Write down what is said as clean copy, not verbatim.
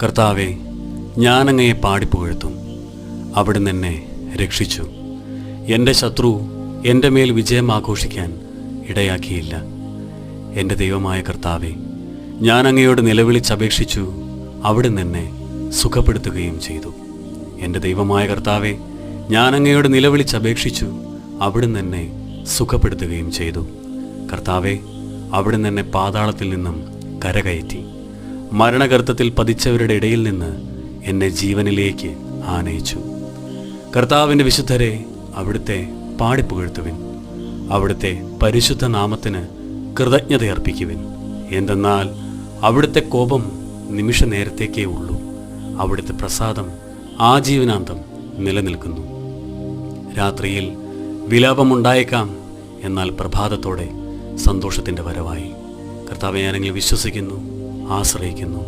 കർത്താവെ, ഞാനങ്ങയെ പാടിപ്പുകഴ്ത്തും. അവിടുന്ന് എന്നെ രക്ഷിച്ചു. എൻ്റെ ശത്രു എൻ്റെ മേൽ വിജയം ആഘോഷിക്കാൻ ഇടയാക്കിയില്ല. എൻ്റെ ദൈവമായ കർത്താവെ, ഞാൻ അങ്ങയോട് നിലവിളിച്ചപേക്ഷിച്ചു. അവിടുന്ന് എന്നെ സുഖപ്പെടുത്തുകയും ചെയ്തു. എൻ്റെ ദൈവമായ കർത്താവെ, ഞാൻ അങ്ങയോട് നിലവിളിച്ചപേക്ഷിച്ചു. അവിടുന്ന് എന്നെ സുഖപ്പെടുത്തുകയും ചെയ്തു. കർത്താവെ, അവിടുന്ന് എന്നെ പാതാളത്തിൽ നിന്നും കരകയറ്റി. മരണഗർത്തത്തിൽ പതിച്ചവരുടെ ഇടയിൽ നിന്ന് എന്നെ ജീവനിലേക്ക് ആനയിച്ചു. കർത്താവിൻ്റെ വിശുദ്ധരെ, അവിടുത്തെ പാടിപ്പുകഴ്ത്തുവിൻ. അവിടുത്തെ പരിശുദ്ധ നാമത്തിന് കൃതജ്ഞതയർപ്പിക്കുവിൻ. എന്തെന്നാൽ അവിടുത്തെ കോപം നിമിഷ നേരത്തേക്കേ ഉള്ളൂ. അവിടുത്തെ പ്രസാദം ആജീവനാന്തം നിലനിൽക്കുന്നു. രാത്രിയിൽ വിലാപമുണ്ടായേക്കാം, എന്നാൽ പ്രഭാതത്തോടെ സന്തോഷത്തിൻ്റെ വരവായി. കർത്താവെ, ഞാനെങ്കിൽ വിശ്വസിക്കുന്നു, ആശ്രയിക്കുന്നു.